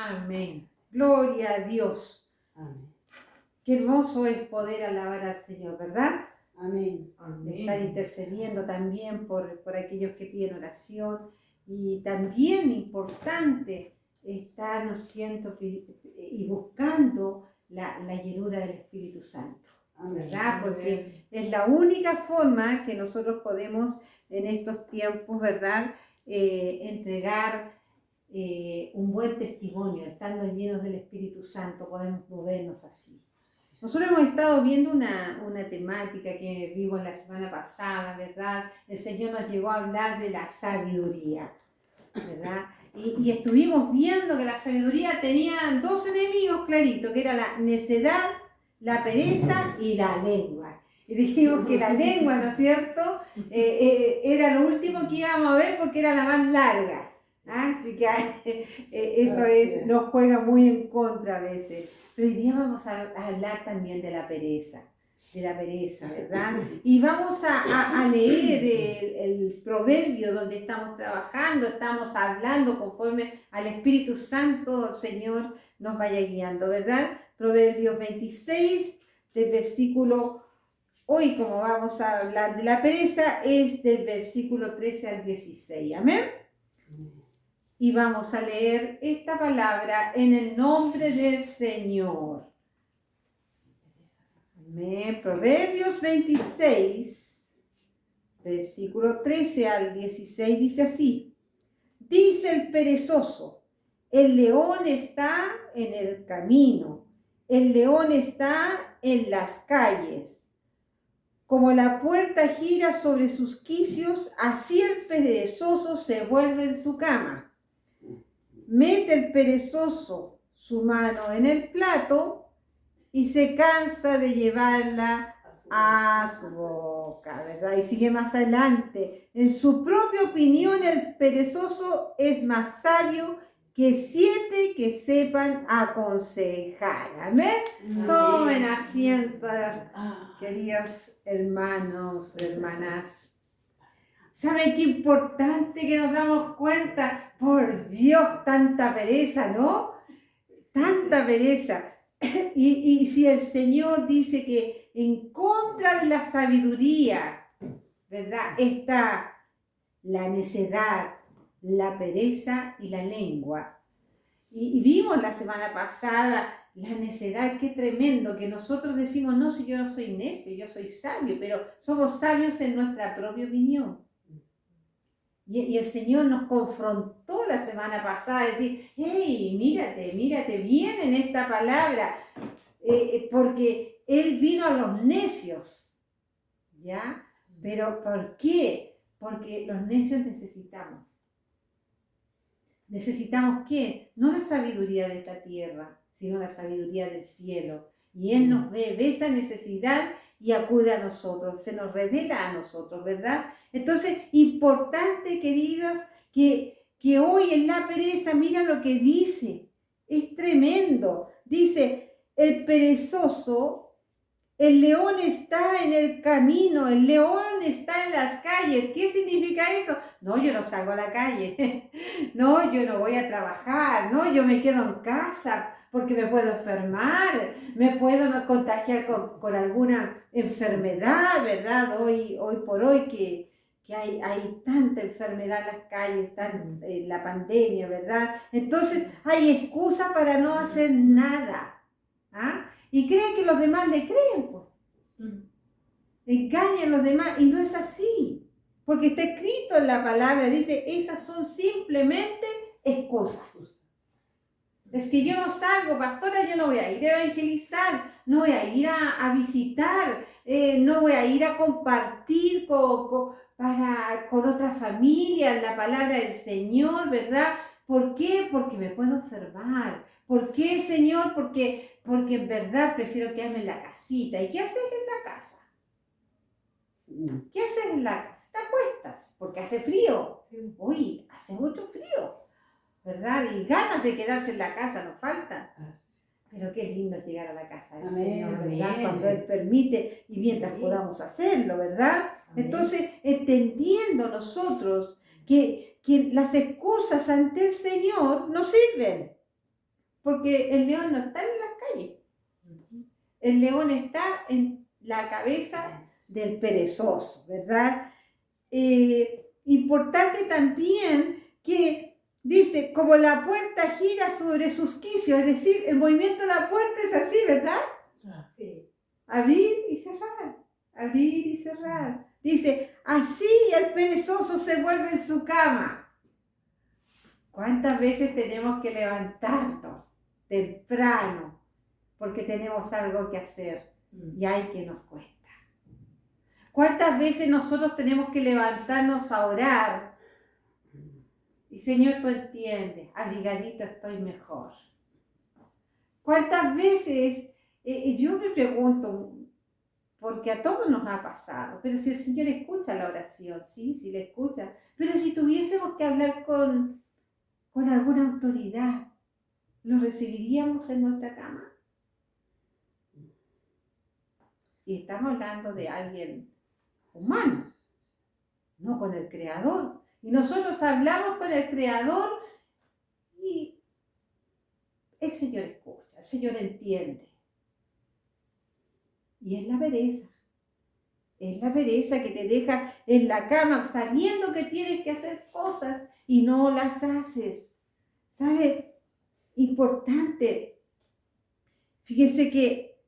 Amén. Gloria a Dios. Amén. Qué hermoso es poder alabar al Señor, ¿verdad? Amén. Estar intercediendo también por aquellos que piden oración. Y también importante estar, ¿no siento, y buscando la llenura del Espíritu Santo, ¿verdad? Porque es la única forma que nosotros podemos en estos tiempos, ¿verdad? Entregar un buen testimonio, estando llenos del Espíritu Santo, podemos movernos así. Nosotros hemos estado viendo una temática que vimos la semana pasada, ¿verdad? El Señor nos llevó a hablar de la sabiduría, ¿verdad? Y estuvimos viendo que la sabiduría tenía dos enemigos claritos, que era la necedad, la pereza y la lengua. Y dijimos que la lengua, ¿no es cierto?, era lo último que íbamos a ver porque era la más larga. Así que eso nos juega muy en contra a veces. Pero hoy día vamos a hablar también de la pereza, ¿verdad? Y vamos a leer el proverbio donde estamos trabajando, estamos hablando conforme al Espíritu Santo, Señor, nos vaya guiando, ¿verdad? Proverbios 26, del versículo, hoy como vamos a hablar de la pereza, es del versículo 13 al 16, ¿amén? Y vamos a leer esta palabra en el nombre del Señor. Amén. Proverbios 26, versículo 13 al 16 dice así. Dice el perezoso, el león está en el camino, el león está en las calles. Como la puerta gira sobre sus quicios, así el perezoso se vuelve en su cama. Mete el perezoso su mano en el plato y se cansa de llevarla a su boca, ¿verdad? Y sigue más adelante. En su propia opinión, el perezoso es más sabio que 7 que sepan aconsejar. ¿Amén? Tomen asiento, queridos hermanos, hermanas. ¿Saben qué importante que nos damos cuenta? Por Dios, tanta pereza, ¿no? Tanta pereza. Y si el Señor dice que en contra de la sabiduría, ¿verdad?, está la necedad, la pereza y la lengua. Y vimos la semana pasada la necedad, qué tremendo, que nosotros decimos, no, si yo no soy necio, yo soy sabio, pero somos sabios en nuestra propia opinión. Y el Señor nos confrontó la semana pasada, decir, hey, mírate bien en esta palabra, porque Él vino a los necios, ¿ya? Pero ¿por qué? Porque los necios necesitamos. ¿Necesitamos qué? No la sabiduría de esta tierra, sino la sabiduría del cielo. Y Él nos ve esa necesidad y acude a nosotros, se nos revela a nosotros, ¿verdad? Entonces, importante, queridas, que hoy en la pereza, mira lo que dice, es tremendo. Dice, el perezoso, el león está en el camino, el león está en las calles. ¿Qué significa eso? No, yo no salgo a la calle, no, yo no voy a trabajar, no, yo me quedo en casa porque me puedo enfermar, me puedo contagiar con alguna enfermedad, ¿verdad? Hoy por hoy que hay tanta enfermedad en las calles, la pandemia, ¿verdad? Entonces hay excusa para no hacer nada, ¿ah? Y cree que los demás le creen, pues. Engañan a los demás y no es así. Porque está escrito en la palabra, dice, esas son simplemente excusas. Es que yo no salgo, pastora, yo no voy a ir a evangelizar, no voy a ir a visitar, no voy a ir a compartir con otra familia la palabra del Señor, ¿verdad? ¿Por qué? Porque me puedo enfermar. ¿Por qué, Señor? Porque en verdad prefiero quedarme en la casita. ¿Y qué haces en la casa? ¿Qué haces en la casa? Te acuestas, porque hace frío. Sí. Uy, hace mucho frío, ¿verdad? Y ganas de quedarse en la casa nos faltan. Pero qué lindo llegar a la casa del Señor, ¿verdad? Amén. Cuando Él permite y mientras podamos hacerlo, ¿verdad? Amén. Entonces, entendiendo nosotros que las excusas ante el Señor no sirven. porque el león no está en las calles. El león está en la cabeza del perezoso, ¿verdad? Importante también que dice, como la puerta gira sobre sus quicios, es decir, el movimiento de la puerta es así, ¿verdad? Sí. Abrir y cerrar, abrir y cerrar. Dice, así el perezoso se vuelve en su cama. ¿Cuántas veces tenemos que levantarnos temprano porque tenemos algo que hacer y hay que nos cuesta? ¿Cuántas veces nosotros tenemos que levantarnos a orar? Y Señor, tú entiendes, abrigadita estoy mejor. ¿Cuántas veces, yo me pregunto, porque a todos nos ha pasado, pero si el Señor escucha la oración, sí la escucha, pero si tuviésemos que hablar con alguna autoridad, ¿lo recibiríamos en nuestra cama? Y estamos hablando de alguien humano, no con el Creador. Y nosotros hablamos con el Creador y el Señor escucha, el Señor entiende. Y es la pereza que te deja en la cama sabiendo que tienes que hacer cosas y no las haces. ¿Sabe? Importante. Fíjese que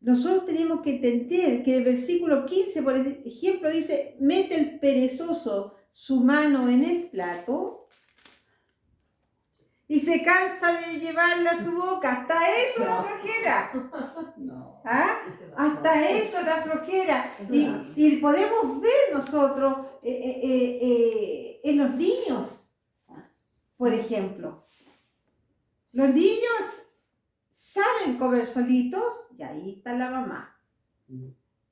nosotros tenemos que entender que el versículo 15, por ejemplo, dice, mete el perezoso su mano en el plato y se cansa de llevarla a su boca. Hasta eso da flojera. No. ¿Ah? Hasta eso da flojera. Y podemos ver nosotros en los niños, por ejemplo. Los niños saben comer solitos y ahí está la mamá,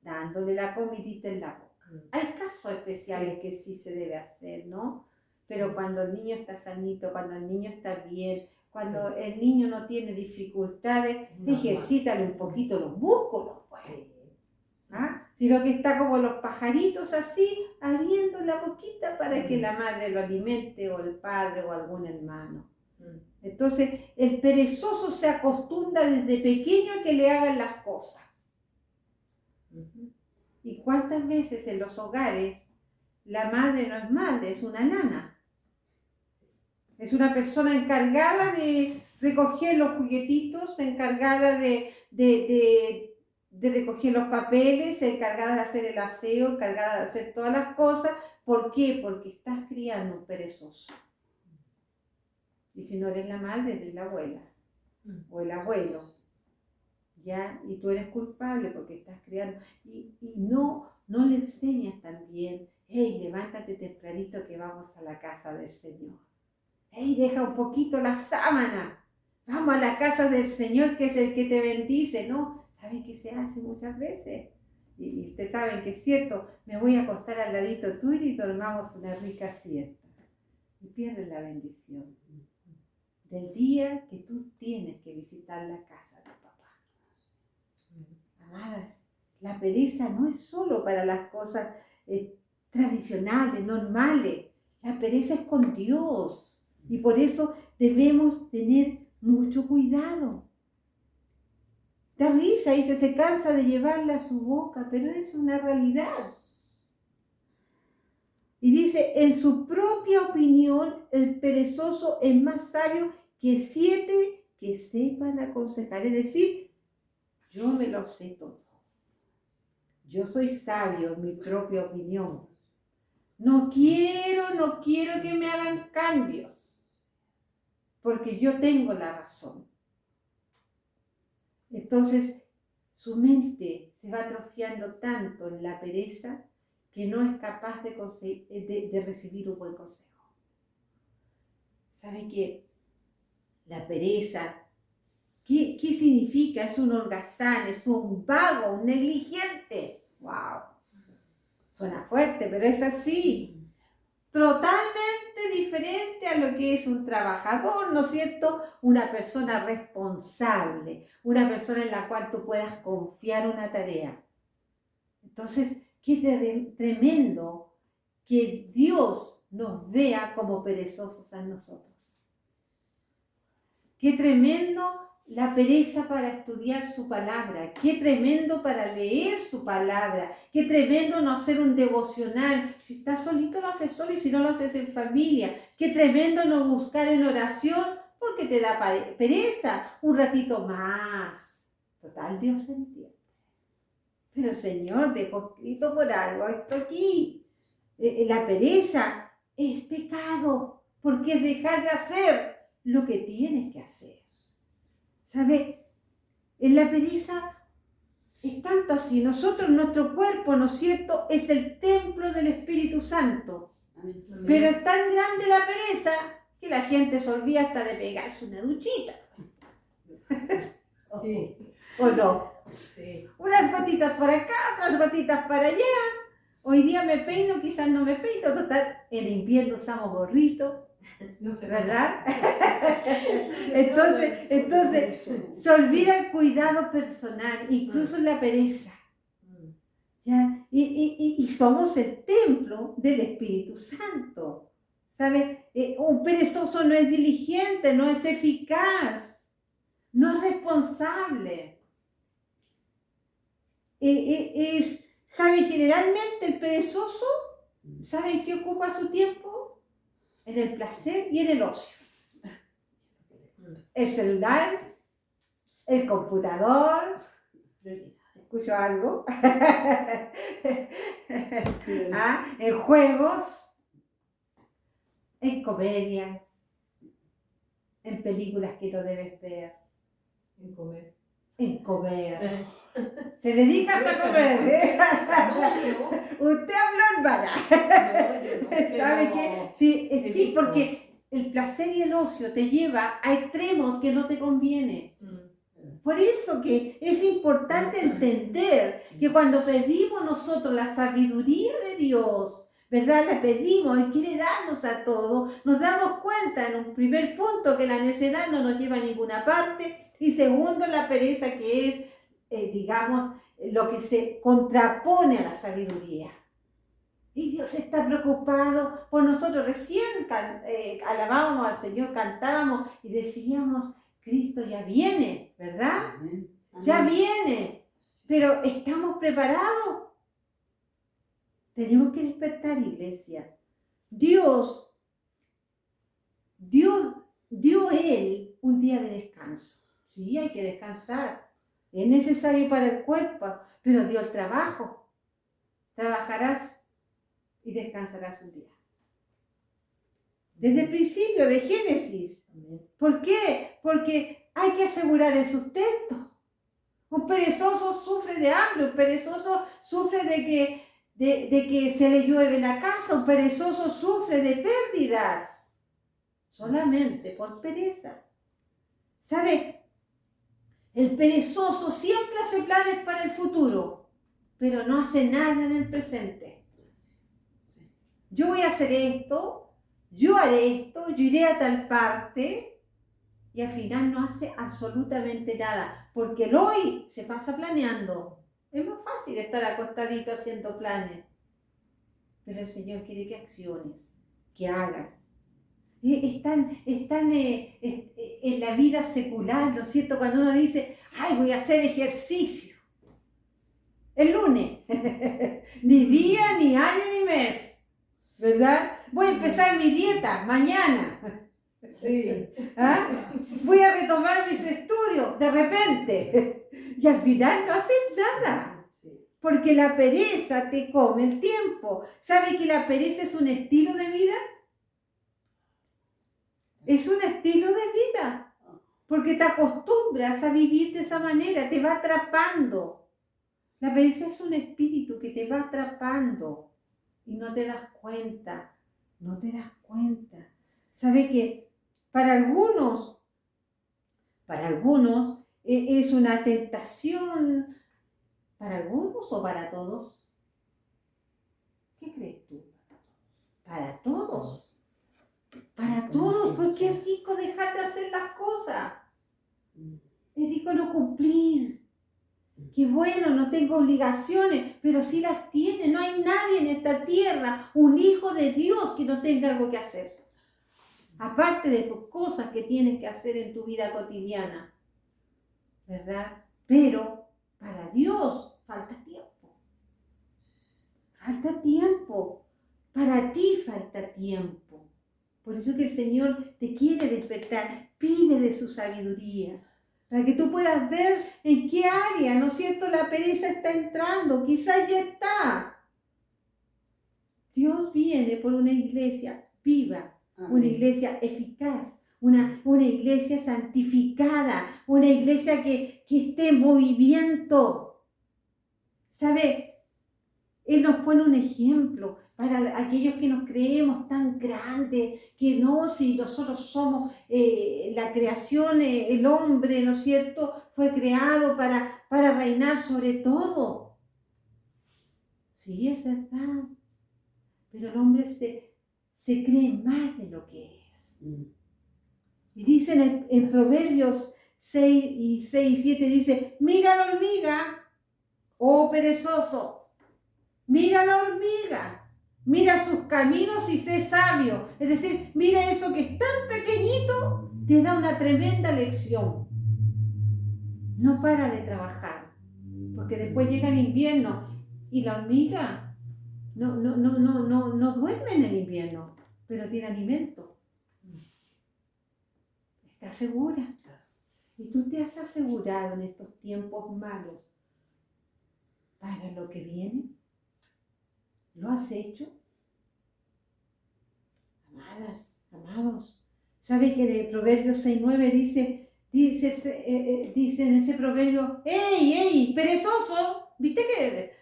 dándole la comidita en la boca. Hay casos especiales que sí se debe hacer, ¿no? Pero cuando el niño está sanito, cuando el niño está bien, cuando el niño no tiene dificultades, ejercítale un poquito los músculos, pues. ¿Ah? Sino que está como los pajaritos así, abriendo la boquita para que la madre lo alimente, o el padre, o algún hermano. Entonces, el perezoso se acostumbra desde pequeño a que le hagan las cosas. ¿Y cuántas veces en los hogares la madre no es madre, es una nana? Es una persona encargada de recoger los juguetitos, encargada de recoger los papeles, encargada de hacer el aseo, encargada de hacer todas las cosas. ¿Por qué? Porque estás criando un perezoso. Y si no eres la madre, eres la abuela o el abuelo, ¿ya? Y tú eres culpable porque estás criando. Y no le enseñas también, hey, levántate tempranito que vamos a la casa del Señor. Hey, deja un poquito la sábana. Vamos a la casa del Señor que es el que te bendice, ¿no? ¿Saben qué se hace muchas veces? Y ustedes saben que es cierto, me voy a acostar al ladito tuyo y tomamos una rica siesta. Y pierdes la bendición del día que tú tienes que visitar la casa de papá. Amadas, la pereza no es solo para las cosas tradicionales, normales. La pereza es con Dios. Y por eso debemos tener mucho cuidado. Da risa, dice, se cansa de llevarla a su boca, pero es una realidad. Y dice, en su propia opinión, el perezoso es más sabio que 7 que sepan aconsejar. Es decir, yo me lo sé todo. Yo soy sabio en mi propia opinión. No quiero que me hagan cambios, porque yo tengo la razón. Entonces, su mente se va atrofiando tanto en la pereza que no es capaz de recibir un buen consejo. ¿Sabe qué? La pereza, ¿qué significa? Es un holgazán, es un vago, un negligente. ¡Wow! Suena fuerte, pero es así. Totalmente diferente a lo que es un trabajador, ¿no es cierto? Una persona responsable, una persona en la cual tú puedas confiar una tarea. Entonces, qué tremendo que Dios nos vea como perezosos a nosotros. Qué tremendo la pereza para estudiar su palabra. Qué tremendo para leer su palabra. Qué tremendo no hacer un devocional. Si estás solito lo haces solo y si no lo haces en familia. Qué tremendo no buscar en oración porque te da pereza. Un ratito más. Total, Dios entiende. Pero el Señor dejó escrito por algo esto aquí. La pereza es pecado porque es dejar de hacer lo que tienes que hacer. ¿Sabe? En la pereza es tanto así. Nosotros, nuestro cuerpo, ¿no es cierto?, es el templo del Espíritu Santo. Amén. Pero es tan grande la pereza que la gente se olvida hasta de pegarse una duchita. Sí. ¿O no? Sí. Unas gotitas por acá, otras gotitas para allá. Hoy día me peino, quizás no me peino. Total, en invierno usamos gorrito. No sé, ¿verdad? entonces se olvida el cuidado personal, incluso la pereza. ¿Ya? Y somos el templo del Espíritu Santo. ¿Sabes? Un perezoso no es diligente, no es eficaz, no es responsable. ¿Sabe? Generalmente el perezoso, ¿sabe en qué ocupa su tiempo? En el placer y en el ocio. El celular, el computador. ¿Escucho algo? En juegos, en comedias, en películas que no debes ver. En comer. En comer. Te dedicas a comer, ¿eh? No. Usted habló en vara. No, ¿sabe qué? Sí, porque el placer y el ocio te lleva a extremos que no te conviene. Por eso que es importante entender que cuando pedimos nosotros la sabiduría de Dios, ¿verdad? La pedimos y quiere darnos a todo, nos damos cuenta en un primer punto que la necedad no nos lleva a ninguna parte y segundo la pereza que es, digamos, lo que se contrapone a la sabiduría. Y Dios está preocupado por nosotros. Recién alabábamos al Señor, cantábamos y decíamos, Cristo ya viene, ¿verdad? Amén. Ya viene. Pero ¿estamos preparados? Tenemos que despertar, iglesia. Dios dio Él un día de descanso. Sí, hay que descansar. Es necesario para el cuerpo, pero dio el trabajo. Trabajarás y descansarás un día. Desde el principio de Génesis. ¿Por qué? Porque hay que asegurar el sustento. Un perezoso sufre de hambre, un perezoso sufre de que se le llueve la casa, un perezoso sufre de pérdidas. Solamente por pereza. ¿Sabe? El perezoso siempre hace planes para el futuro, pero no hace nada en el presente. Yo voy a hacer esto, yo haré esto, yo iré a tal parte y al final no hace absolutamente nada, porque el hoy se pasa planeando. Es más fácil estar acostadito haciendo planes, pero el Señor quiere que acciones, que hagas. Están en la vida secular, ¿no es cierto? Cuando uno dice, ay, voy a hacer ejercicio. El lunes, ni día, ni año, ni mes, ¿verdad? Voy a empezar mi dieta mañana. Sí. ¿Ah? Voy a retomar mis estudios de repente. Y al final no haces nada. Porque la pereza te come el tiempo. ¿Sabe que la pereza es un estilo de vida? Es un estilo de vida. Porque te acostumbras a vivir de esa manera. Te va atrapando. La pereza es un espíritu que te va atrapando. Y no te das cuenta. No te das cuenta. ¿Sabe que para algunos es una tentación? ¿Para algunos o para todos? ¿Qué crees tú? Para todos. Para todos, porque es rico dejar de hacer las cosas. Es rico no cumplir. Qué bueno, no tengo obligaciones, pero sí las tiene. No hay nadie en esta tierra, un hijo de Dios, que no tenga algo que hacer. aparte de tus cosas que tienes que hacer en tu vida cotidiana, ¿verdad? Pero para Dios falta tiempo. Falta tiempo. Para ti falta tiempo. Por eso que el Señor te quiere despertar. Pídele su sabiduría. Para que tú puedas ver en qué área, ¿no es cierto?, la pereza está entrando. Quizás ya está. Dios viene por una iglesia viva. Amén. Una iglesia eficaz. Una iglesia santificada. Una iglesia que esté en movimiento. ¿Sabe? Él nos pone un ejemplo para aquellos que nos creemos tan grandes, que no, si nosotros somos la creación, el hombre, ¿no es cierto?, fue creado para reinar sobre todo. Sí, es verdad, pero el hombre se cree más de lo que es. Y dicen en Proverbios 6 y 7, dice, mira la hormiga, oh perezoso. Mira la hormiga, mira sus caminos y sé sabio. Es decir, mira eso que es tan pequeñito, te da una tremenda lección. No para de trabajar, porque después llega el invierno y la hormiga no duerme en el invierno, pero tiene alimento. Está segura. Y tú te has asegurado en estos tiempos malos para lo que viene. ¿Lo has hecho? Amadas, amados. ¿Sabe que en el Proverbio 6:9 dice en ese proverbio, ¡ey, perezoso! ¿Viste que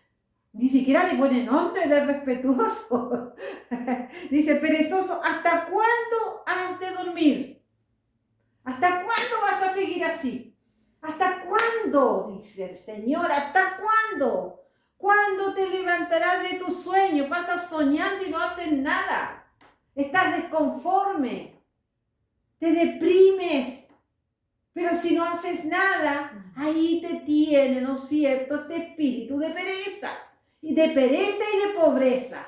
ni siquiera le pone nombre de respetuoso? Dice, perezoso, ¿hasta cuándo has de dormir? ¿Hasta cuándo vas a seguir así? ¿Hasta cuándo? Dice el Señor, ¿hasta cuándo? ¿Cuándo te levantarás de tu sueño? Pasas soñando y no haces nada. Estás desconforme. Te deprimes. Pero si no haces nada, ahí te tiene, ¿no es cierto?, este espíritu de pereza. Y de pereza y de pobreza.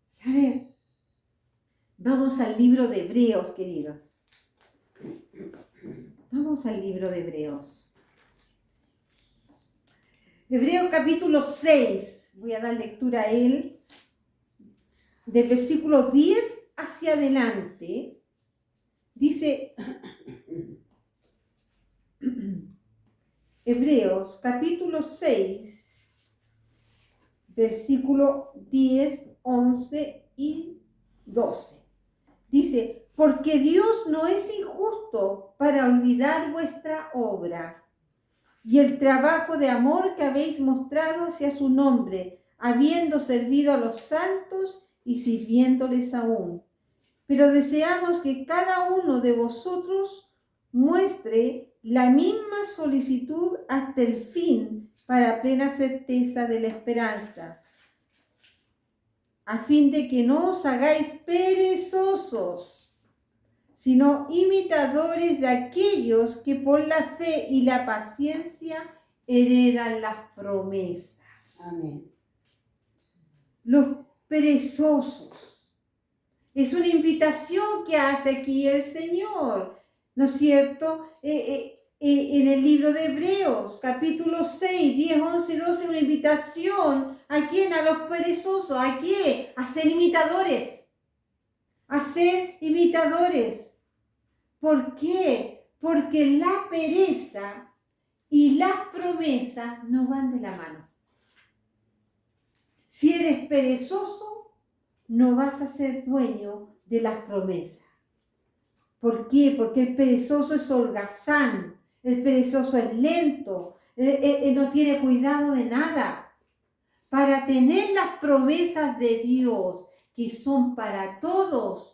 ¿Sabes? Vamos al libro de Hebreos, queridos. Vamos al libro de Hebreos. Hebreos capítulo 6, voy a dar lectura a él, del versículo 10 hacia adelante, dice, Hebreos capítulo 6, versículo 10, 11 y 12, dice, porque Dios no es injusto para olvidar vuestra obra y el trabajo de amor que habéis mostrado hacia su nombre, habiendo servido a los santos y sirviéndoles aún. Pero deseamos que cada uno de vosotros muestre la misma solicitud hasta el fin para plena certeza de la esperanza, a fin de que no os hagáis perezosos, sino imitadores de aquellos que por la fe y la paciencia heredan las promesas. Amén. Los perezosos. Es una invitación que hace aquí el Señor, ¿no es cierto? En el libro de Hebreos, capítulo 6, 10, 11 y 12, una invitación. ¿A quién? A los perezosos. ¿A qué? A ser imitadores. A ser imitadores. ¿Por qué? Porque la pereza y las promesas no van de la mano. Si eres perezoso, no vas a ser dueño de las promesas. ¿Por qué? Porque el perezoso es holgazán, el perezoso es lento, no tiene cuidado de nada. Para tener las promesas de Dios, que son para todos,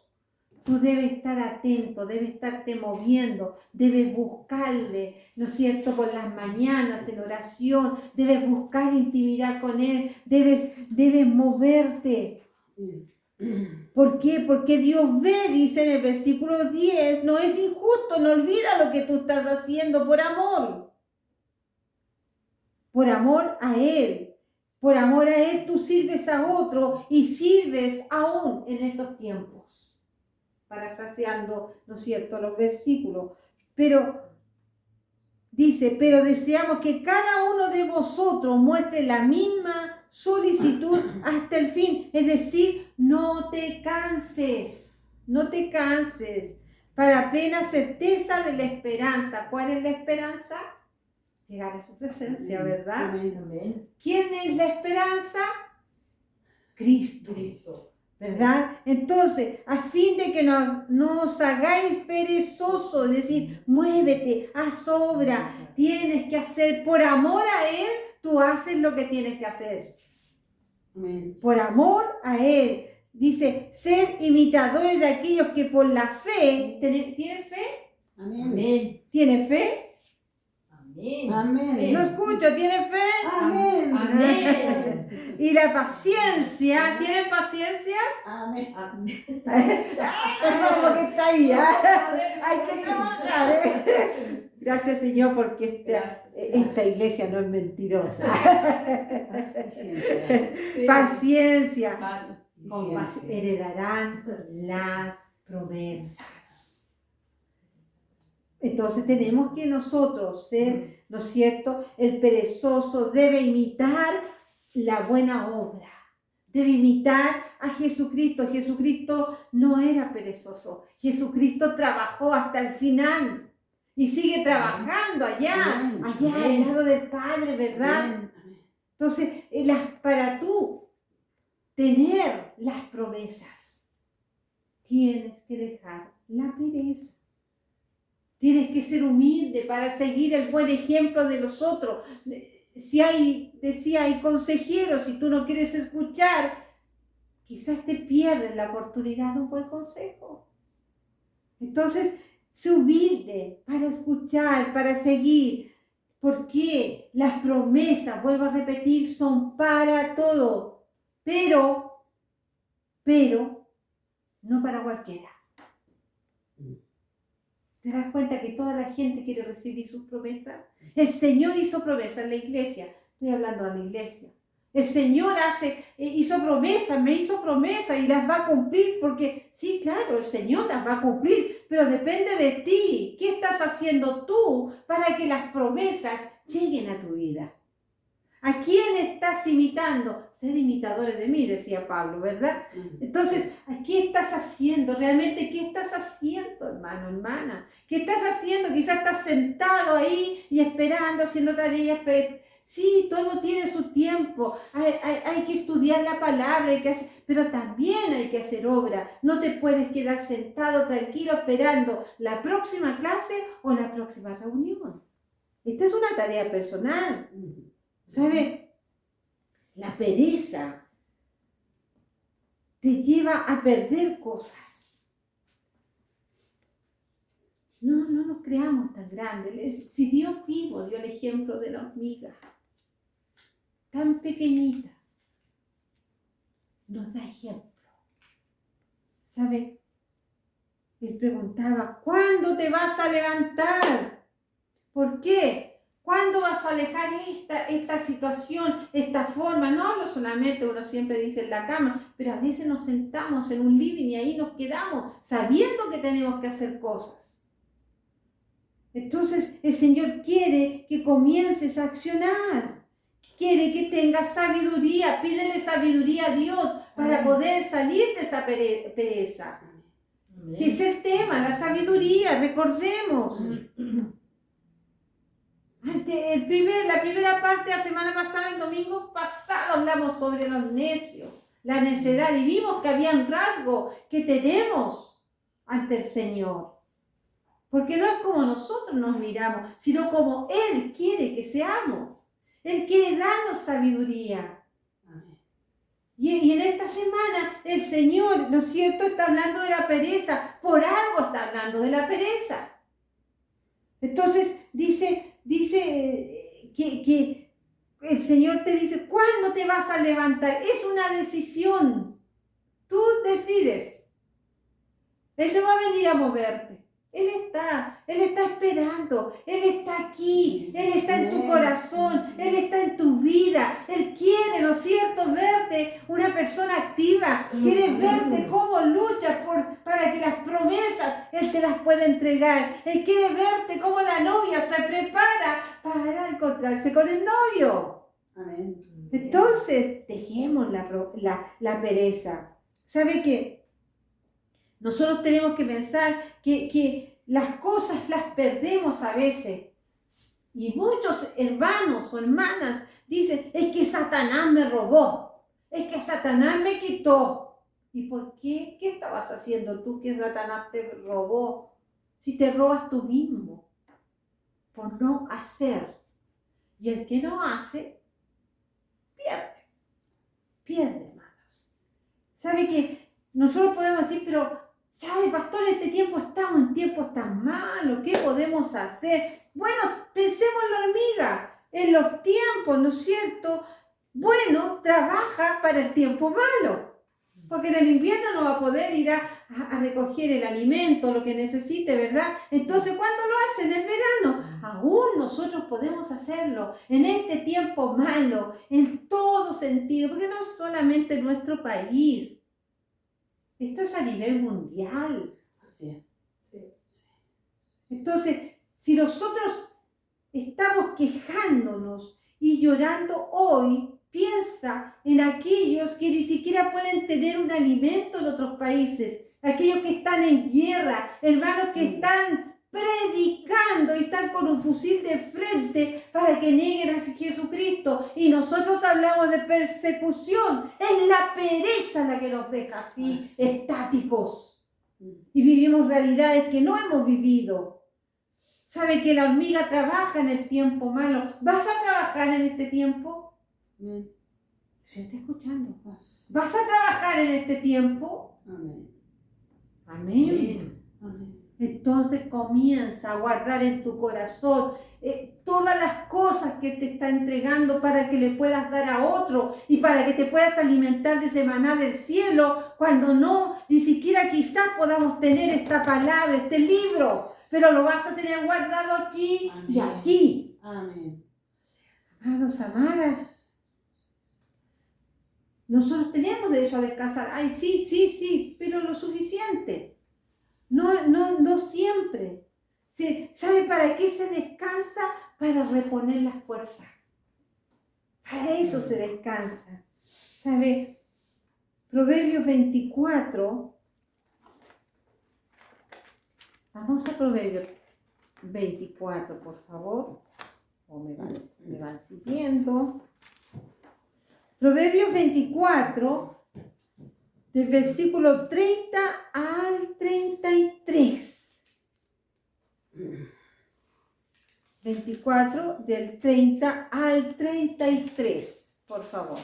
tú debes estar atento, debes estarte moviendo, debes buscarle, ¿no es cierto?, por las mañanas en oración, debes buscar intimidad con Él, debes moverte. ¿Por qué? Porque Dios ve, dice en el versículo 10, no es injusto, no olvida lo que tú estás haciendo por amor a Él. Por amor a Él tú sirves a otro y sirves aún en estos tiempos. Parafraseando, ¿no es cierto?, los versículos. Pero dice, pero deseamos que cada uno de vosotros muestre la misma solicitud hasta el fin. Es decir, no te canses, no te canses. Para plena certeza de la esperanza. ¿Cuál es la esperanza? Llegar a su presencia, ¿verdad? Amén. ¿Quién es la esperanza? Cristo. ¿Verdad? Entonces, a fin de que no os hagáis perezosos, es decir, muévete, haz obra, tienes que hacer, por amor a Él, tú haces lo que tienes que hacer. Amén. Por amor a Él. Dice, ser imitadores de aquellos que por la fe, ¿tienen fe? Amén. ¿Tiene fe? Amén. Amén. No escucho, ¿tiene fe? Amén. Amén. Y la paciencia, ¿tienen paciencia? Amén. Amén. Como que está ahí, hay que trabajar. Gracias, Señor, porque esta iglesia no es mentirosa. Sí. Paciencia. Paz. Con paz heredarán las promesas. Entonces tenemos que nosotros ser, ¿no es cierto? El perezoso debe imitar la buena obra. Debe imitar a Jesucristo. Jesucristo no era perezoso. Jesucristo trabajó hasta el final. Y sigue trabajando allá al lado del Padre, ¿verdad? Entonces, para tú tener las promesas, tienes que dejar la pereza. Tienes que ser humilde para seguir el buen ejemplo de los otros. Si hay consejeros, si tú no quieres escuchar, quizás te pierdes la oportunidad de un buen consejo. Entonces, sé humilde para escuchar, para seguir, porque las promesas, vuelvo a repetir, son para todo, pero no para cualquiera. ¿Te das cuenta que toda la gente quiere recibir sus promesas? El Señor hizo promesas en la iglesia. Estoy hablando de la iglesia. El Señor hizo promesas, me hizo promesas y las va a cumplir porque, sí, claro, el Señor las va a cumplir, pero depende de ti. ¿Qué estás haciendo tú para que las promesas lleguen a tu vida? ¿A quién estás imitando? Sed imitadores de mí, decía Pablo, ¿verdad? Entonces, ¿qué estás haciendo? ¿Realmente qué estás haciendo, hermano, hermana? ¿Qué estás haciendo? Quizás estás sentado ahí y esperando, haciendo tareas. Sí, todo tiene su tiempo. Hay que estudiar la palabra, pero también hay que hacer obra. No te puedes quedar sentado tranquilo esperando la próxima clase o la próxima reunión. Esta es una tarea personal. ¿Sabe? La pereza te lleva a perder cosas. No nos creamos tan grandes. Si Dios mismo dio el ejemplo de la hormiga, tan pequeñita, nos da ejemplo. ¿Sabe? Él preguntaba, ¿cuándo te vas a levantar? ¿Por qué? ¿Cuándo vas a alejar esta situación, esta forma? No hablo solamente, uno siempre dice en la cama, pero a veces nos sentamos en un living y ahí nos quedamos sabiendo que tenemos que hacer cosas. Entonces el Señor quiere que comiences a accionar. Quiere que tengas sabiduría. Pídele sabiduría a Dios para poder salir de esa pereza. Si es el tema, la sabiduría, recordemos. La primera parte de la semana pasada, el domingo pasado, hablamos sobre los necios, la necedad, y vimos que había un rasgo que tenemos ante el Señor. Porque no es como nosotros nos miramos, sino como Él quiere que seamos. Él quiere darnos sabiduría. Y en esta semana el Señor, ¿no es cierto?, está hablando de la pereza. Por algo está hablando de la pereza. Entonces dice que el Señor te dice, ¿cuándo te vas a levantar? Es una decisión. Tú decides. Él no va a venir a moverte. Él está esperando, Él está aquí, Él está en tu corazón, Él está en tu vida, Él quiere, ¿no es cierto?, verte una persona activa, quiere verte cómo luchas para que las promesas Él te las pueda entregar, Él quiere verte cómo la novia se prepara para encontrarse con el novio. Amén. Entonces, dejemos la pereza. ¿Sabe qué? Nosotros tenemos que pensar que las cosas las perdemos a veces. Y muchos hermanos o hermanas dicen, es que Satanás me robó, es que Satanás me quitó. ¿Y por qué? ¿Qué estabas haciendo tú que Satanás te robó? Si te robas tú mismo, por no hacer. Y el que no hace, pierde, hermanos. ¿Sabe que nosotros podemos decir, pero ¿sabe, pastor, en este tiempo estamos en tiempos tan malos? ¿Qué podemos hacer? Bueno, pensemos en la hormiga, en los tiempos, ¿no es cierto? Bueno, trabaja para el tiempo malo, porque en el invierno no va a poder ir a recoger el alimento, lo que necesite, ¿verdad? Entonces, ¿cuándo lo hace? En el verano. Aún nosotros podemos hacerlo en este tiempo malo, en todo sentido, porque no es solamente en nuestro país. Esto es a nivel mundial. Así es. Sí. Entonces, si nosotros estamos quejándonos y llorando hoy, piensa en aquellos que ni siquiera pueden tener un alimento en otros países, aquellos que están en guerra, hermanos que están predicando y están con un fusil de frente para que nieguen a Jesucristo. Y nosotros hablamos de persecución. Es la pereza la que nos deja así, estáticos. Y vivimos realidades que no hemos vivido. ¿Sabe que la hormiga trabaja en el tiempo malo? ¿Vas a trabajar en este tiempo? ¿Se está escuchando? ¿Vas a trabajar en este tiempo? Amén. Amén. Amén. Entonces comienza a guardar en tu corazón todas las cosas que te está entregando para que le puedas dar a otro y para que te puedas alimentar de ese maná del cielo, cuando no, ni siquiera quizás podamos tener esta palabra, este libro, pero lo vas a tener guardado aquí. Amén. Y aquí. Amén. Amados, amadas, nosotros tenemos derecho a descansar. Ay, sí, pero lo suficiente. No siempre. ¿Sabe para qué se descansa? Para reponer la fuerza. Para eso se descansa. ¿Sabe? Proverbios 24. Vamos a Proverbios 24, por favor. O me van siguiendo. Proverbios 24. Del versículo 30 al 33. 24 del 30 al 33, por favor.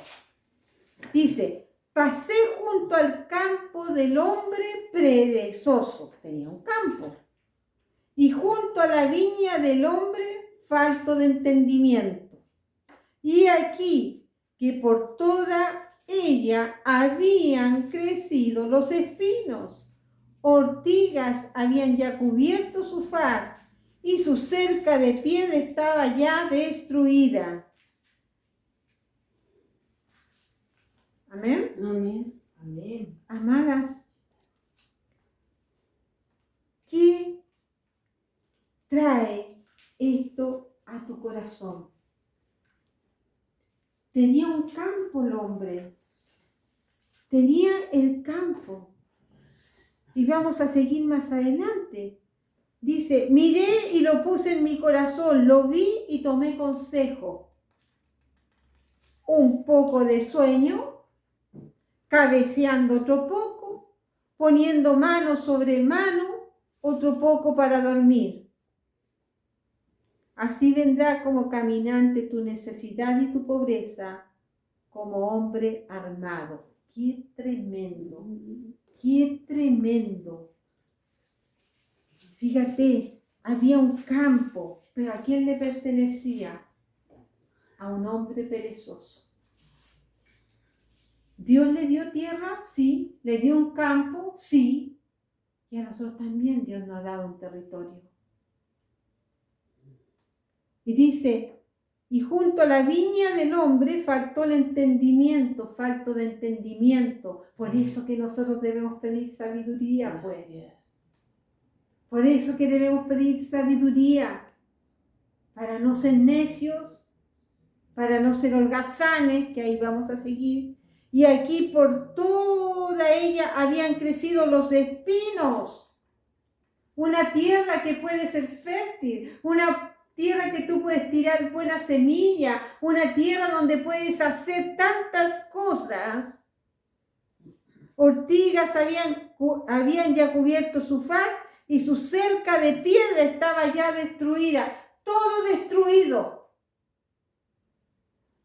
Dice, pasé junto al campo del hombre perezoso, tenía un campo, y junto a la viña del hombre falto de entendimiento. Y aquí que por toda ella habían crecido los espinos, ortigas habían ya cubierto su faz, y su cerca de piedra estaba ya destruida. Amén. Amén. Amén. Amadas, ¿qué trae esto a tu corazón? Tenía un campo el hombre. Tenía el campo. Y vamos a seguir más adelante. Dice, miré y lo puse en mi corazón, lo vi y tomé consejo. Un poco de sueño, cabeceando otro poco, poniendo mano sobre mano, otro poco para dormir. Así vendrá como caminante tu necesidad y tu pobreza, como hombre armado. ¡Qué tremendo! ¡Qué tremendo! Fíjate, había un campo, pero ¿a quién le pertenecía? A un hombre perezoso. Dios le dio tierra, sí. Le dio un campo, sí. que a nosotros también Dios nos ha dado un territorio. Y dice, y junto a la viña del hombre faltó el entendimiento, falto de entendimiento. Por eso que nosotros debemos pedir sabiduría, pues. Por eso que debemos pedir sabiduría, para no ser necios, para no ser holgazanes, que ahí vamos a seguir. Y aquí por toda ella habían crecido los espinos. Una tierra que puede ser fértil, una tierra que tú puedes tirar buena semilla, una tierra donde puedes hacer tantas cosas. Ortigas habían ya cubierto su faz y su cerca de piedra estaba ya destruida, todo destruido.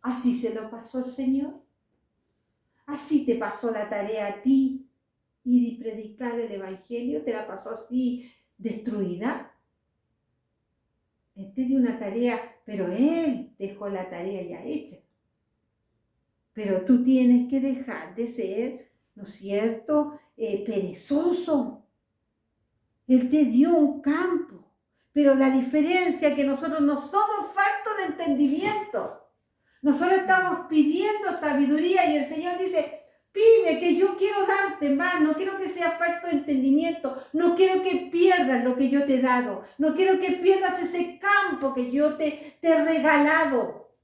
Así se lo pasó el Señor. Así te pasó la tarea a ti, ir y predicar el Evangelio, te la pasó así destruida. Él te dio una tarea, pero Él dejó la tarea ya hecha. Pero tú tienes que dejar de ser, ¿no es cierto?, perezoso. Él te dio un campo, pero la diferencia es que nosotros no somos faltos de entendimiento. Nosotros estamos pidiendo sabiduría y el Señor dice, pide, que yo quiero darte más, no quiero que sea falto de entendimiento, no quiero que pierdas lo que yo te he dado, no quiero que pierdas ese campo que yo te he regalado.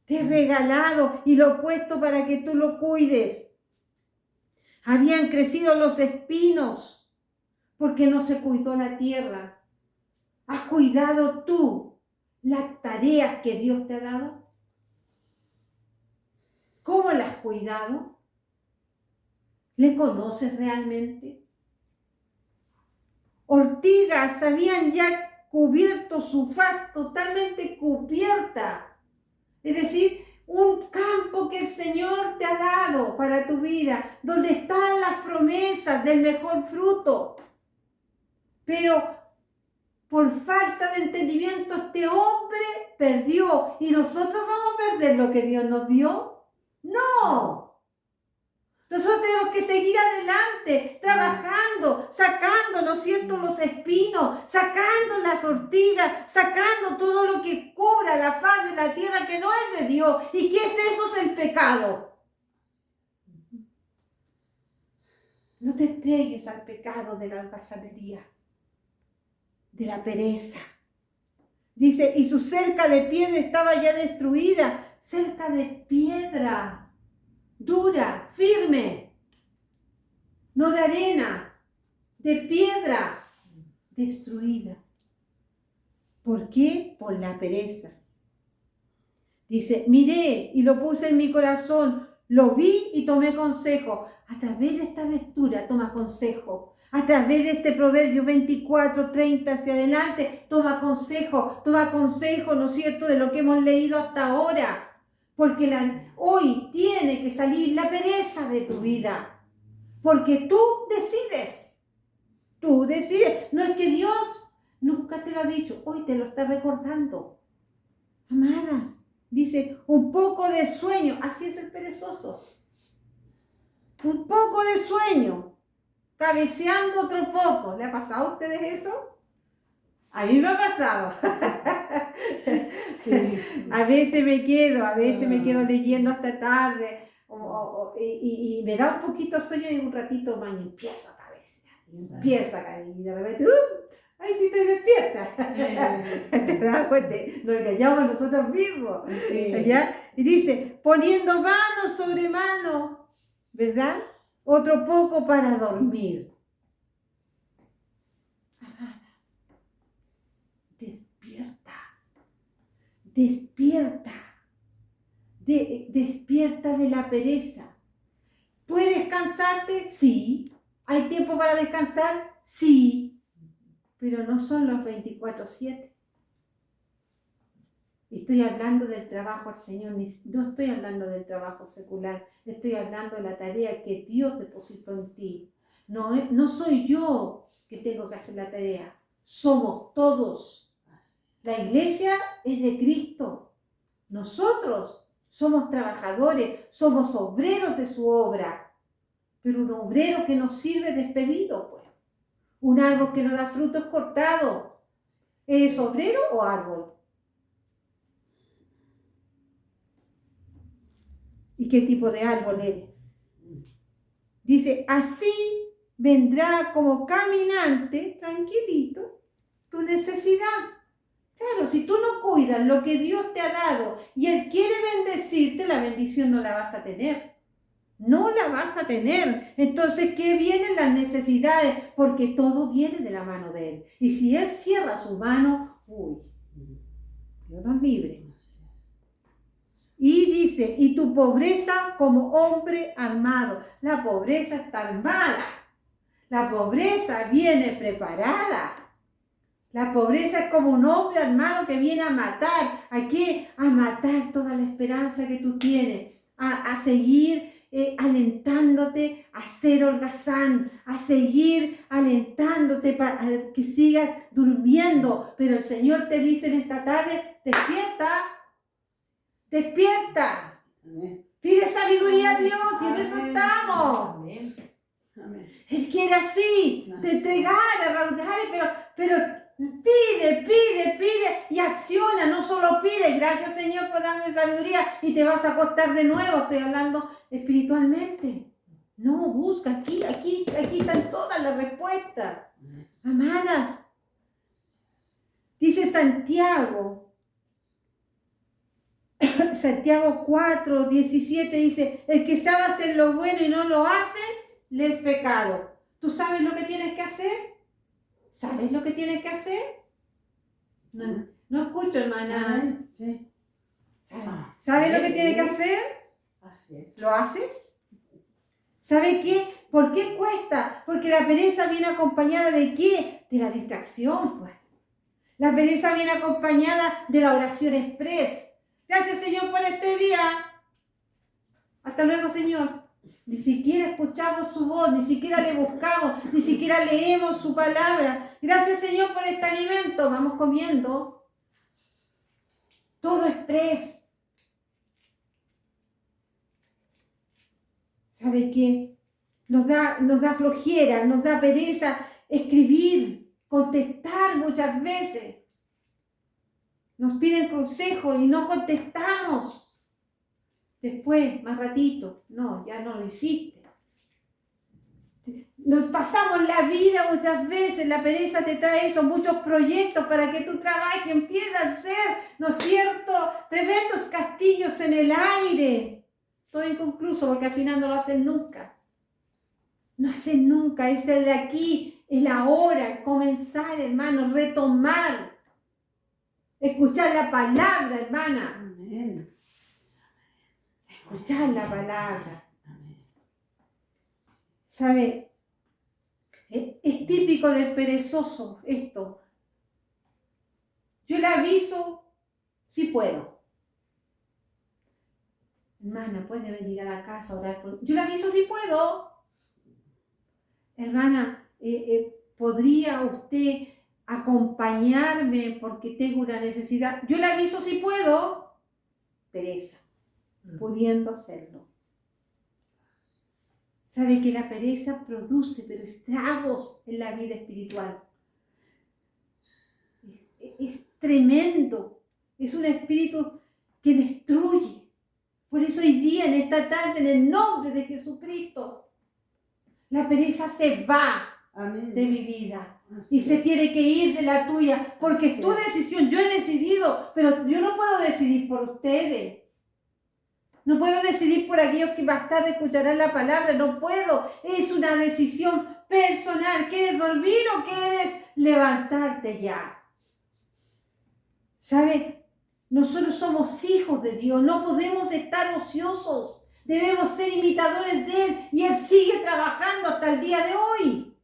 Te he regalado y lo he puesto para que tú lo cuides. Habían crecido los espinos porque no se cuidó la tierra. ¿Has cuidado tú las tareas que Dios te ha dado? ¿Cómo las has cuidado? ¿Le conoces realmente? Ortigas habían ya cubierto su faz, totalmente cubierta. Es decir, un campo que el Señor te ha dado para tu vida, donde están las promesas del mejor fruto. Pero por falta de entendimiento este hombre perdió. ¿Y nosotros vamos a perder lo que Dios nos dio? No. Nosotros tenemos que seguir adelante, trabajando, sacando, ¿no es cierto?, los espinos, sacando las ortigas, sacando todo lo que cubra la faz de la tierra que no es de Dios. ¿Y qué es eso? Es el pecado. No te entregues al pecado de la holgazanería, de la pereza. Dice, y su cerca de piedra estaba ya destruida, cerca de piedra. Dura, firme, no de arena, de piedra, destruida. ¿Por qué? Por la pereza. Dice, miré y lo puse en mi corazón, lo vi y tomé consejo. A través de esta lectura toma consejo. A través de este Proverbio 24, 30 hacia adelante, toma consejo, ¿no es cierto?, de lo que hemos leído hasta ahora. Porque hoy tiene que salir la pereza de tu vida. Porque tú decides. Tú decides. No es que Dios nunca te lo ha dicho. Hoy te lo está recordando. Amadas, dice, un poco de sueño. Así es el perezoso. Un poco de sueño. Cabeceando otro poco. ¿Le ha pasado a ustedes eso? A mí me ha pasado. Sí. A veces me quedo leyendo hasta tarde y me da un poquito sueño y un ratito más y empiezo a cabecear. Y de repente, ¡ay, sí estoy despierta! ¿Te das cuenta? Nos engañamos a nosotros mismos. Sí. ¿Ya? Y dice, poniendo mano sobre mano, ¿verdad? Otro poco para dormir. Despierta de la pereza. ¿Puedes cansarte? Sí. ¿Hay tiempo para descansar? Sí. Pero no son los 24/7. Estoy hablando del trabajo al Señor, no estoy hablando del trabajo secular, estoy hablando de la tarea que Dios depositó en ti. No soy yo que tengo que hacer la tarea, somos todos. La iglesia es de Cristo. Nosotros somos trabajadores, somos obreros de su obra, pero un obrero que no sirve despedido, pues. Un árbol que no da fruto es cortado. ¿Eres obrero o árbol? ¿Y qué tipo de árbol eres? Dice, así vendrá como caminante, tranquilito, tu necesidad. Claro, si tú no cuidas lo que Dios te ha dado y Él quiere bendecirte, la bendición no la vas a tener. No la vas a tener. Entonces, ¿qué vienen las necesidades? Porque todo viene de la mano de Él. Y si Él cierra su mano, uy, Dios nos libre. Y dice, y tu pobreza como hombre armado. La pobreza está armada. La pobreza viene preparada. La pobreza es como un hombre armado que viene a matar. ¿A qué? A matar toda la esperanza que tú tienes. A seguir alentándote a ser holgazán. A seguir alentándote para que sigas durmiendo. Pero el Señor te dice en esta tarde, despierta. Despierta. Amén. Pide sabiduría a Dios y en eso Amén. estamos. Amén. Amén. Él quiere así, de entregar, a raudar, pero pide y acciona, no solo pide. Gracias, Señor, por darme sabiduría y te vas a acostar de nuevo. Estoy hablando espiritualmente. No, busca aquí están todas las respuestas. Amadas, dice Santiago 4:17 dice, el que sabe hacer lo bueno y no lo hace, le es pecado. ¿Tú sabes lo que tienes que hacer? ¿Sabes lo que tienes que hacer? No escucho, hermana. Amén. Sí. ¿Sabes lo que tienes que hacer? Así es. ¿Lo haces? ¿Sabe qué? ¿Por qué cuesta? Porque la pereza viene acompañada ¿de qué? De la distracción, pues. La pereza viene acompañada de la oración express. Gracias, Señor, por este día. Hasta luego, Señor. Ni siquiera escuchamos su voz, ni siquiera le buscamos, ni siquiera leemos su palabra. Gracias, Señor, por este alimento. Vamos comiendo. Todo express. ¿Sabe qué? Nos da flojera, nos da pereza escribir, contestar muchas veces. Nos piden consejo y no contestamos. Después, más ratito, no, ya no lo hiciste. Nos pasamos la vida muchas veces, la pereza te trae eso, muchos proyectos para que tú trabajes, empiezas a hacer, ¿no es cierto? Tremendos castillos en el aire. Todo inconcluso porque al final no lo hacen nunca. No hacen nunca, es el de aquí, es la hora, comenzar, hermanos, retomar. Escuchar la palabra, hermana. Amén. Escuchar la palabra. Amén. ¿Sabe? Es típico del perezoso esto. Yo le aviso si puedo. Hermana, puede venir a la casa a orar por... Yo le aviso si puedo. Hermana, ¿podría usted acompañarme porque tengo una necesidad? Yo le aviso si puedo. Pereza, pudiendo hacerlo. ¿Sabe que la pereza produce pero estragos en la vida espiritual? Es tremendo. Es un espíritu que destruye. Por eso hoy día, en esta tarde, en el nombre de Jesucristo, la pereza se va. Amén. De mi vida. Así Y se es. tiene que ir de la tuya, porque es tu Así es. decisión. Yo he decidido, pero yo no puedo decidir por ustedes. No puedo decidir por aquellos que más tarde escucharán la palabra. No puedo. Es una decisión personal. ¿Quieres dormir o quieres levantarte ya? ¿Sabe? Nosotros somos hijos de Dios. No podemos estar ociosos. Debemos ser imitadores de Él. Y Él sigue trabajando hasta el día de hoy.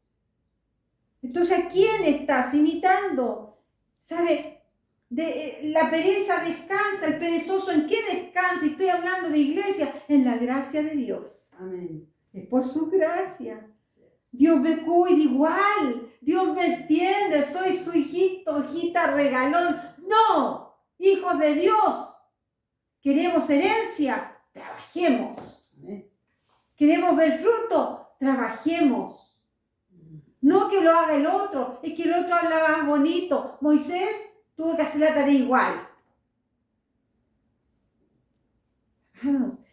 Entonces, ¿a quién estás imitando? ¿Sabe? La pereza descansa, el perezoso, ¿en qué descansa? Estoy hablando de iglesia, en la gracia de Dios. Amén. Es por su gracia. Dios me cuida igual, Dios me entiende, soy su hijito, hijita regalón. No, hijos de Dios, queremos herencia, trabajemos. Amén. Queremos ver fruto, trabajemos. No que lo haga el otro, es que el otro habla más bonito. Moisés tuvo que hacer la tarea igual.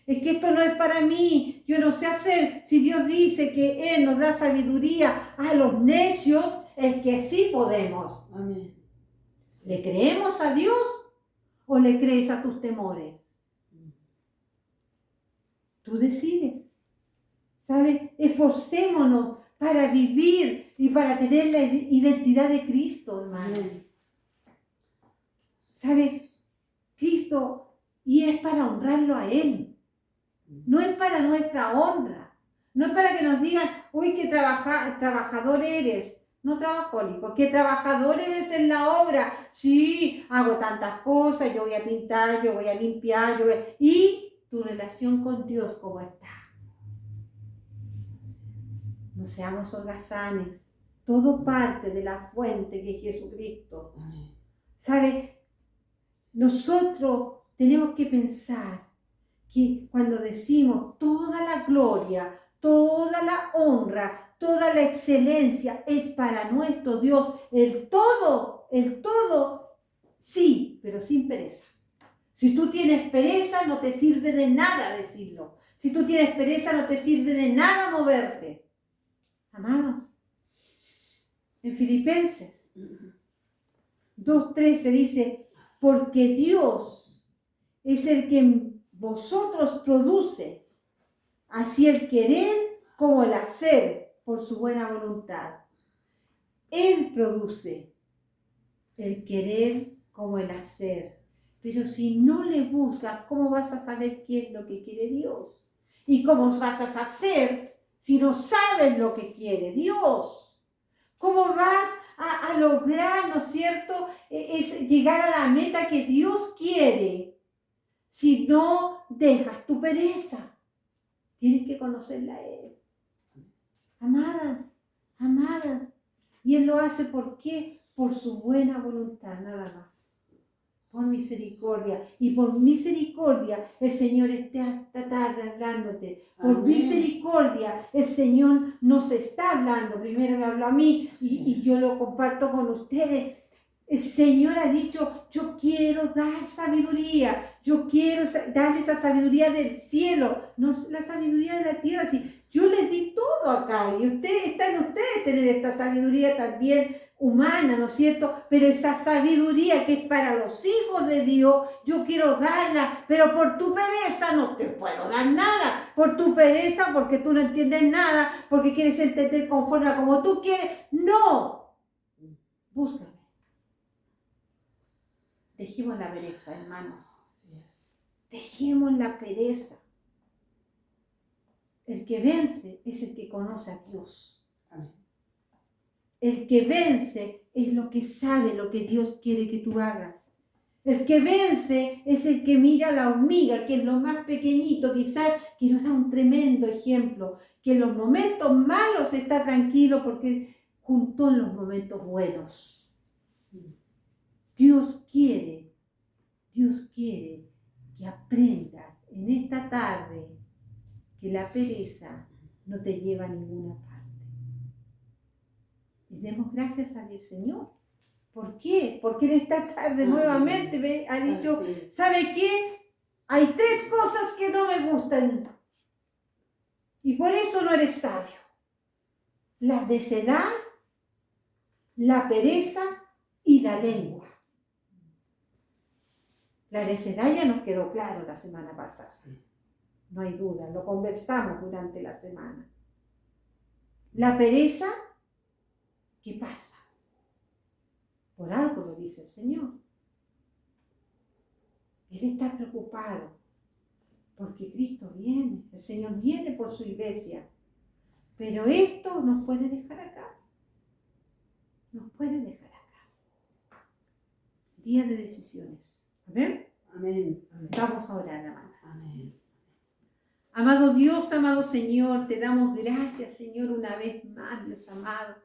Es que esto no es para mí, yo no sé hacer. Si Dios dice que Él nos da sabiduría a los necios, es que sí podemos. Amén. ¿Le creemos a Dios o le crees a tus temores? Tú decides. ¿Sabes? Esforcémonos para vivir y para tener la identidad de Cristo, hermano. ¿Sabes? Cristo, y es para honrarlo a Él. No es para nuestra honra. No es para que nos digan, uy, qué trabajador eres. No trabajólico, qué trabajador eres en la obra. Sí, hago tantas cosas, yo voy a pintar, yo voy a limpiar, y tu relación con Dios, ¿cómo está? No seamos holgazanes. Todo parte de la fuente que es Jesucristo. ¿Sabe? Nosotros tenemos que pensar que cuando decimos toda la gloria, toda la honra, toda la excelencia es para nuestro Dios, el todo, sí, pero sin pereza. Si tú tienes pereza, no te sirve de nada decirlo. Si tú tienes pereza, no te sirve de nada moverte. Amados, en Filipenses 2:13 dice, porque Dios es el que en vosotros produce, así el querer como el hacer por su buena voluntad. Él produce el querer como el hacer. Pero si no le buscas, ¿cómo vas a saber qué es lo que quiere Dios? ¿Y cómo vas a hacer si no sabes lo que quiere Dios? ¿Cómo vas a lograr, ¿no es cierto?, es llegar a la meta que Dios quiere si no dejas tu pereza? Tienes que conocerla a Él. Amadas, amadas. Y Él lo hace, ¿por qué? Por su buena voluntad, nada más. Por misericordia. Y por misericordia el Señor está esta tarde hablándote. Por Amén. misericordia el Señor nos está hablando. Primero me habló a mí y yo lo comparto con ustedes. El Señor ha dicho, yo quiero dar sabiduría. Yo quiero darle esa sabiduría del cielo. No la sabiduría de la tierra. Sí, yo les di todo acá. Y está en ustedes tener esta sabiduría también humana, ¿no es cierto? Pero esa sabiduría que es para los hijos de Dios, yo quiero darla, pero por tu pereza no te puedo dar nada. Por tu pereza, porque tú no entiendes nada, porque quieres entender conforme a como tú quieres. No. Búscame. Dejemos la pereza, hermanos. Dejemos la pereza. El que vence es el que conoce a Dios. Amén. El que vence es lo que sabe lo que Dios quiere que tú hagas. El que vence es el que mira a la hormiga, que es lo más pequeñito, quizás, que nos da un tremendo ejemplo, que en los momentos malos está tranquilo porque juntó en los momentos buenos. Dios quiere que aprendas en esta tarde que la pereza no te lleva a ninguna parte. Y demos gracias a Dios, Señor. ¿Por qué? Porque en esta tarde nuevamente me ha dicho, ¿sabe qué? Hay 3 cosas que no me gustan. Y por eso no eres sabio. La necedad, la pereza y la lengua. La necedad ya nos quedó claro la semana pasada. No hay duda, lo conversamos durante la semana. La pereza, ¿qué pasa? Por algo lo dice el Señor. Él está preocupado porque Cristo viene, el Señor viene por su iglesia. Pero esto nos puede dejar acá. Nos puede dejar acá. Día de decisiones. ¿Amén? Amén. Vamos a orar, amadas. Amén. Amado Dios, amado Señor, te damos gracias, Señor, una vez más, Dios amado,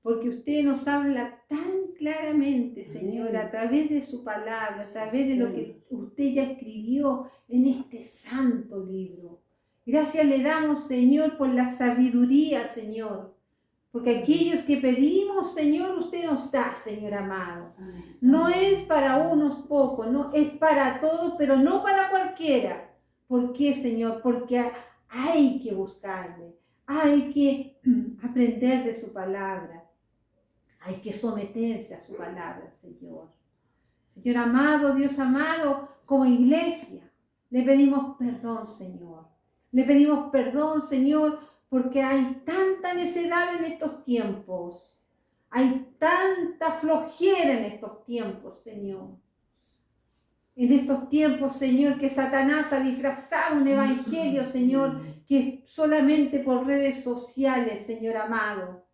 porque usted nos habla tan claramente, Señor, Amén. a través de su palabra, a través de lo que usted ya escribió en este santo libro. Gracias le damos, Señor, por la sabiduría, Señor, Porque aquellos que pedimos, Señor, usted nos da, Señor amado. Amén. No es para unos pocos, no es para todos, pero no para cualquiera. ¿Por qué, Señor? Porque hay que buscarle, hay que aprender de su palabra, hay que someterse a su palabra, Señor. Señor amado, Dios amado, como iglesia, le pedimos perdón, Señor. Le pedimos perdón, Señor, porque hay tanta necedad en estos tiempos. Hay tanta flojera en estos tiempos, Señor. En estos tiempos, Señor, que Satanás ha disfrazado un evangelio, Señor, que es solamente por redes sociales, Señor amado.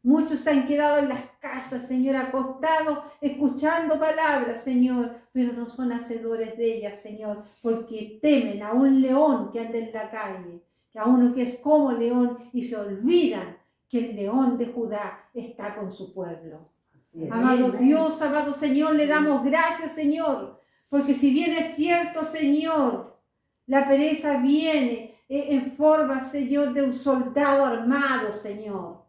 Muchos se han quedado en las casas, Señor, acostados, escuchando palabras, Señor, pero no son hacedores de ellas, Señor, porque temen a un león que anda en la calle, a uno que es como león, y se olvidan que el león de Judá está con su pueblo. Amado Amén. Dios, amado Señor, le damos gracias, Señor, porque si bien es cierto, Señor, la pereza viene en forma, Señor, de un soldado armado, Señor,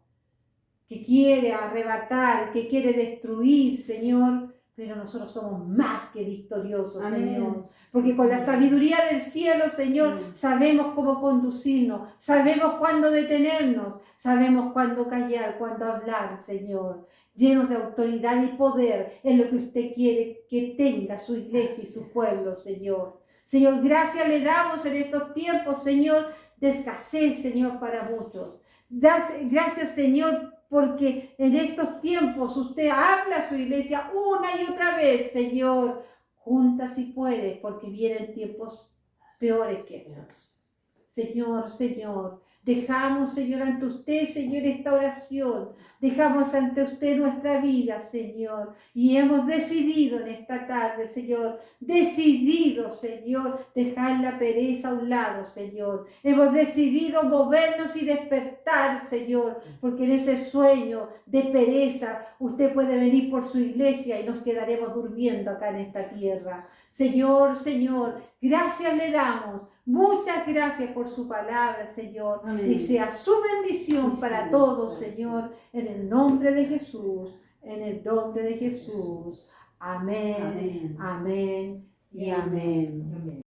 que quiere arrebatar, que quiere destruir, Señor, pero nosotros somos más que victoriosos, Amén. Señor, porque con la sabiduría del cielo, Señor, Sí. sabemos cómo conducirnos, sabemos cuándo detenernos, sabemos cuándo callar, cuándo hablar, Señor, llenos de autoridad y poder en lo que usted quiere que tenga su iglesia y su pueblo, Señor. Señor, gracias le damos en estos tiempos, Señor, de escasez, Señor, para muchos. Gracias, Señor, porque en estos tiempos usted habla a su iglesia una y otra vez, Señor, junta si puede, porque vienen tiempos peores que estos. Señor, dejamos, Señor, ante usted, Señor, esta oración, dejamos ante usted nuestra vida, Señor, y hemos decidido en esta tarde, Señor, Señor, dejar la pereza a un lado, Señor, hemos decidido movernos y despertar, Señor, porque en ese sueño de pereza usted puede venir por su iglesia y nos quedaremos durmiendo acá en esta tierra. Señor, gracias le damos. Muchas gracias por su palabra, Señor. Amén. Y sea su bendición Sí, para Señor. todos, Gracias. Señor, en el nombre de Jesús, en el nombre de Jesús. Amén, Amén. amén y amén. Amén.